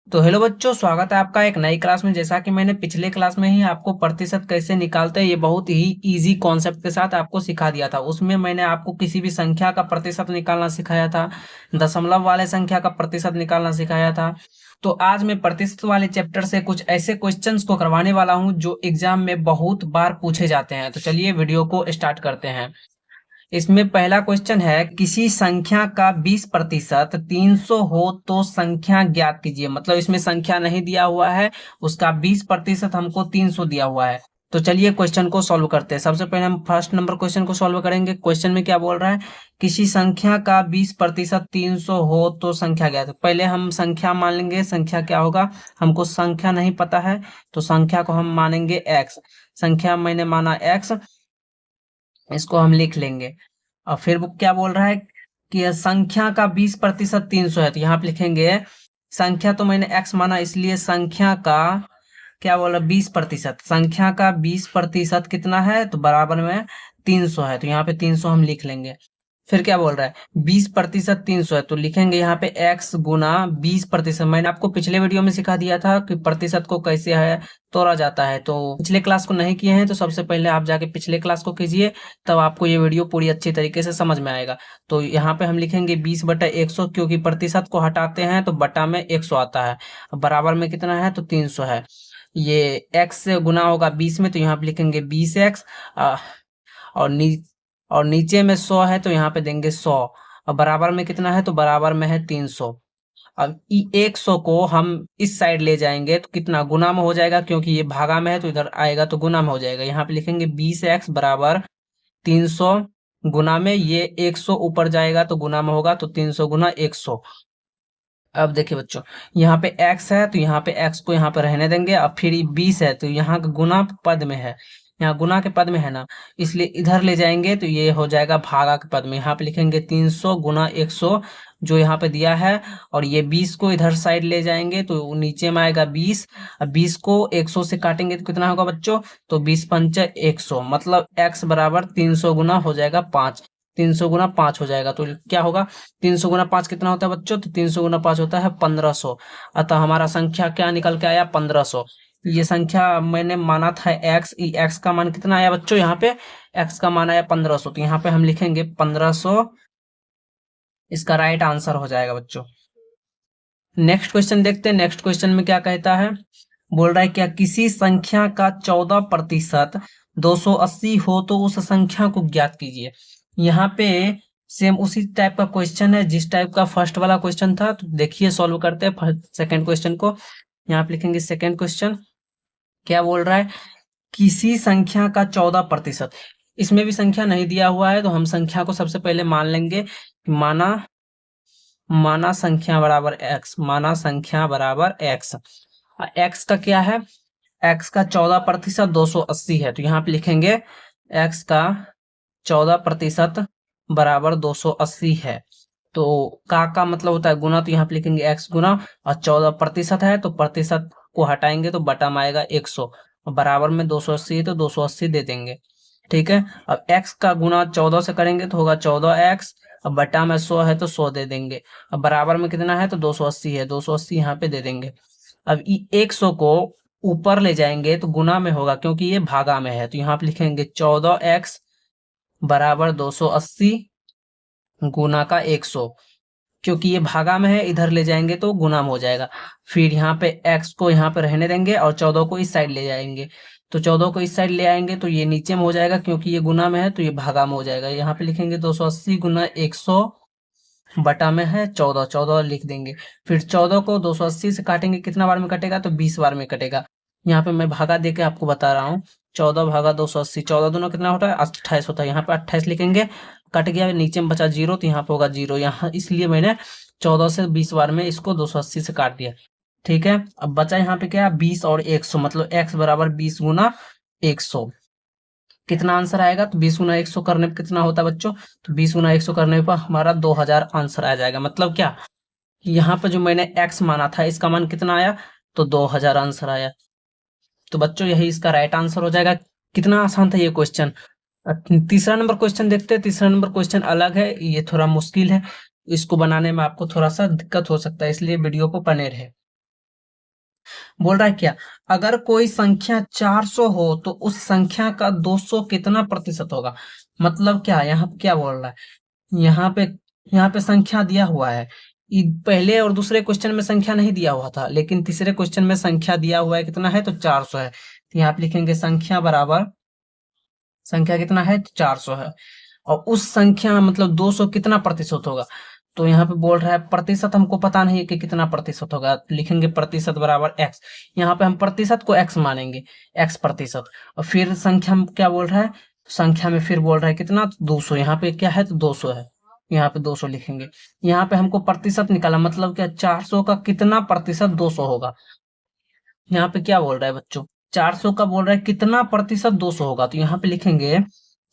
तो हेलो बच्चों, स्वागत है आपका एक नई क्लास में। जैसा कि मैंने पिछले क्लास में ही आपको प्रतिशत कैसे निकालते हैं ये बहुत ही इजी कॉन्सेप्ट के साथ आपको सिखा दिया था। उसमें मैंने आपको किसी भी संख्या का प्रतिशत निकालना सिखाया था, दशमलव वाले संख्या का प्रतिशत निकालना सिखाया था। तो आज मैं प्रतिशत वाले चैप्टर से कुछ ऐसे क्वेश्चंस को करवाने वाला हूं जो एग्जाम में बहुत बार पूछे जाते हैं। तो चलिए वीडियो को स्टार्ट करते हैं। इसमें पहला क्वेश्चन है, किसी संख्या का 20% 300 हो तो संख्या ज्ञात कीजिए। मतलब इसमें संख्या नहीं दिया हुआ है, उसका 20% हमको 300 दिया हुआ है। तो चलिए क्वेश्चन को सॉल्व करते हैं। सबसे पहले हम फर्स्ट नंबर क्वेश्चन को सॉल्व करेंगे। क्वेश्चन में क्या बोल रहा है, किसी संख्या का 20% 300 हो तो संख्या ज्ञात। पहले हम संख्या मान लेंगे। संख्या क्या होगा, हमको संख्या नहीं पता है तो संख्या को हम मानेंगे एक्स। संख्या मैंने माना एक्स, इसको हम लिख लेंगे। और फिर वो क्या बोल रहा है कि संख्या का 20% 300 है, तो यहाँ पे लिखेंगे संख्या तो मैंने x माना इसलिए संख्या का क्या बोला 20%। संख्या का 20% कितना है तो बराबर में 300 है, तो यहाँ पे 300 हम लिख लेंगे। फिर क्या बोल रहा है 20% 300 है, तो लिखेंगे यहाँ पे x गुना 20%। मैंने आपको पिछले वीडियो में सिखा दिया था कि प्रतिशत को कैसे है तोड़ा जाता है। तो पिछले क्लास को नहीं किए हैं तो सबसे पहले आप जाके पिछले क्लास को कीजिए, तब आपको ये वीडियो पूरी अच्छी तरीके से समझ में आएगा। तो यहाँ पे हम लिखेंगे 20/100, क्योंकि प्रतिशत को हटाते हैं तो बटा में 100 आता है। अब बराबर में कितना है तो 300 है। ये x से गुना होगा 20 में, तो यहाँ पे लिखेंगे 20x। और नी और नीचे में 100 है तो यहाँ पे देंगे 100। और बराबर में कितना है तो बराबर में है 300। अब 100 को हम इस साइड ले जाएंगे तो कितना गुना में हो जाएगा, क्योंकि ये भागा में है तो इधर आएगा तो गुना में हो जाएगा। यहाँ पे लिखेंगे 20x बराबर 300 गुना में, ये 100 ऊपर जाएगा तो गुना में होगा, तो 300 गुना 100। अब देखिए बच्चों, यहाँ पे x है तो यहाँ पे x को यहाँ पे रहने देंगे। अब फिर ये 20 है तो यहाँ का गुना पद में है, यहाँ गुना के पद में है ना, इसलिए इधर ले जाएंगे तो ये हो जाएगा भागा के पद में। यहाँ पे लिखेंगे 300 गुना 100 जो यहाँ पे दिया है, और ये 20 को इधर साइड ले जाएंगे तो नीचे में आएगा 20। अब 20 को 100 से काटेंगे तो कितना होगा बच्चों, तो 20 पंच 100, मतलब x बराबर 300 गुना हो जाएगा 5। 300 गुना 5 हो जाएगा तो क्या होगा, 300 गुना 5 कितना होता है बच्चों, तो 300 गुना 5 होता है 1500। अतः हमारा संख्या क्या निकल के आया 1500। ये संख्या मैंने माना था x, x का मान कितना आया बच्चों, यहाँ पे x का मान आया 1500, तो यहाँ पे हम लिखेंगे 1500, इसका राइट आंसर हो जाएगा बच्चों। नेक्स्ट क्वेश्चन देखते हैं। नेक्स्ट क्वेश्चन में क्या कहता है, बोल रहा है क्या किसी संख्या का 14% 280 हो तो उस संख्या को ज्ञात कीजिए। यहाँ पे सेम उसी टाइप का क्वेश्चन है जिस टाइप का फर्स्ट वाला क्वेश्चन था। तो देखिए सॉल्व करते हैं सेकंड क्वेश्चन को। यहाँ पे लिखेंगे सेकंड क्वेश्चन क्या बोल रहा है, किसी संख्या का 14%। इसमें भी संख्या नहीं दिया हुआ है तो हम संख्या को सबसे पहले मान लेंगे। माना माना संख्या बराबर x, माना संख्या बराबर x। x का क्या है, x का 14% 280 है, तो यहाँ पे लिखेंगे x का 14% बराबर 280 है। तो का मतलब होता है गुना, तो यहाँ पे लिखेंगे x गुना, और 14% है तो प्रतिशत को हटाएंगे तो बटा में आएगा 100, और बराबर में 280 है तो 280 दे देंगे। ठीक है। अब x का गुना 14 से करेंगे तो होगा 14x, अब बटा में 100 है तो 100 दे देंगे। अब बराबर में कितना है तो 280 है, 280 यहाँ पे दे देंगे। अब 100 को ऊपर ले जाएंगे तो गुना में होगा, क्योंकि ये भागा में है, तो यहाँ पे लिखेंगे 14x बराबर 280 गुना का 100। क्योंकि ये भागा में है इधर ले जाएंगे तो गुना में हो जाएगा। फिर यहाँ पे x को यहाँ पे रहने देंगे और 14 को इस साइड ले जाएंगे, तो 14 को इस साइड ले आएंगे तो ये नीचे में हो जाएगा, क्योंकि ये गुना में है तो ये भागा में हो जाएगा। यहाँ पे लिखेंगे 280 गुना 100 बटा में है 14, 14 लिख देंगे। फिर 14 को 280 से काटेंगे, कितना बार में कटेगा तो 20 बार में कटेगा। यहाँ पे मैं भागा दे के आपको बता रहा हूँ। 14 भागा 280, 14 दोनों कितना होता है 28 होता है। यहाँ पे 28 लिखेंगे, कट गया, नीचे में बचा 0 तो यहाँ पे होगा 0। यहाँ इसलिए मैंने 14 से 20 बार में इसको 280 से काट दिया। ठीक है। अब बचा यहाँ पे क्या 20 और 100, मतलब x बराबर 20 गुना 100। कितना आंसर आएगा तो 20 गुना 100 करने पे कितना होता है बच्चों, तो 20 गुना 100 करने पर हमारा 2000 आंसर आ जाएगा। मतलब क्या, यहाँ पे जो मैंने x माना था इसका मान कितना आया तो 2000 आंसर आया। तो बच्चों यही इसका राइट आंसर हो जाएगा। कितना आसान था ये क्वेश्चन। तीसरा नंबर क्वेश्चन देखते हैं। तीसरा नंबर क्वेश्चन अलग है, ये थोड़ा मुश्किल है, इसको बनाने में आपको थोड़ा सा दिक्कत हो सकता है, इसलिए वीडियो को बने रहे। बोल रहा है क्या, अगर कोई संख्या 400 हो तो उस संख्या का 200 कितना प्रतिशत होगा। मतलब क्या, यहाँ पे क्या बोल रहा है, यहाँ पे संख्या दिया हुआ है। पहले और दूसरे क्वेश्चन में संख्या नहीं दिया हुआ था, लेकिन तीसरे क्वेश्चन में संख्या दिया हुआ है, कितना है तो 400 है। तो यहाँ पे लिखेंगे संख्या बराबर, संख्या कितना है तो 400 है। और उस संख्या मतलब 200 कितना प्रतिशत होगा। तो यहाँ पे बोल रहा है प्रतिशत हमको पता नहीं है कि कितना प्रतिशत होगा, तो लिखेंगे प्रतिशत बराबर एक्स। यहाँ पे हम प्रतिशत को एक्स मानेंगे, एक्स प्रतिशत। और फिर संख्या में क्या बोल रहा है, संख्या में फिर बोल रहा है कितना, तो 200। यहाँ पे क्या है तो 200 है, यहाँ पे 200 लिखेंगे। यहाँ पे हमको प्रतिशत निकाला, मतलब क्या 400 का कितना प्रतिशत 200 होगा। यहाँ पे क्या बोल रहा है बच्चों, 400 का बोल रहा है कितना प्रतिशत 200 होगा। तो यहाँ पे लिखेंगे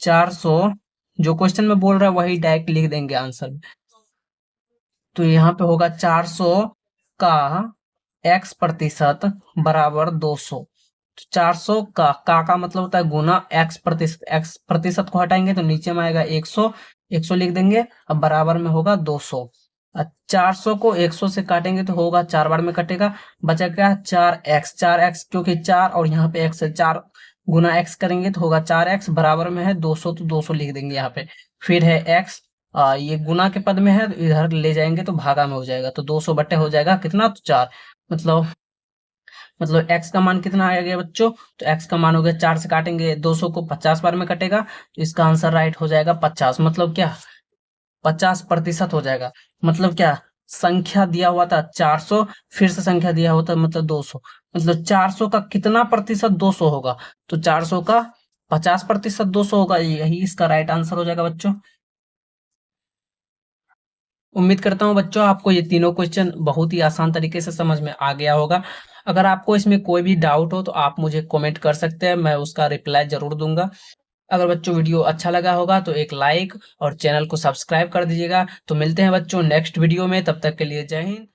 400, जो क्वेश्चन में बोल रहा है वही डायरेक्ट लिख देंगे आंसर में। तो यहाँ पे होगा 400 का x प्रतिशत बराबर 200। तो 400 का मतलब होता है गुना x प्रतिशत, x प्रतिशत को हटाएंगे तो नीचे में आएगा 100, 100 लिख देंगे। अब बराबर में होगा 200। 400 को 100 से काटेंगे तो होगा 4 बार में कटेगा, बचेगा 4x, 4x क्योंकि 4 और यहाँ पे x है, 4 गुना x करेंगे तो होगा 4x, बराबर में है 200, तो 200 लिख देंगे यहाँ पे। फिर है x, ये गुना के पद में है तो इधर ले जाएंगे तो भागा में हो जाएगा, तो 200 बटे हो जाएगा कितना तो 4। मतलब x का मान कितना आ गया बच्चों, तो x का मान हो गया 4 से काटेंगे 200 को 50 बार में कटेगा, तो इसका आंसर राइट हो जाएगा 50। मतलब क्या 50% हो जाएगा। मतलब क्या, संख्या दिया हुआ था 400, फिर से संख्या दिया हुआ था मतलब 200, मतलब 400 का कितना प्रतिशत 200 होगा, तो 400 का 50% 200 होगा, यही इसका राइट आंसर हो जाएगा बच्चों। उम्मीद करता हूँ बच्चों आपको ये तीनों क्वेश्चन बहुत ही आसान तरीके से समझ में आ गया होगा। अगर आपको इसमें कोई भी डाउट हो तो आप मुझे कमेंट कर सकते हैं, मैं उसका रिप्लाई जरूर दूंगा। अगर बच्चों वीडियो अच्छा लगा होगा तो एक लाइक और चैनल को सब्सक्राइब कर दीजिएगा। तो मिलते हैं बच्चों नेक्स्ट वीडियो में, तब तक के लिए जय हिंद।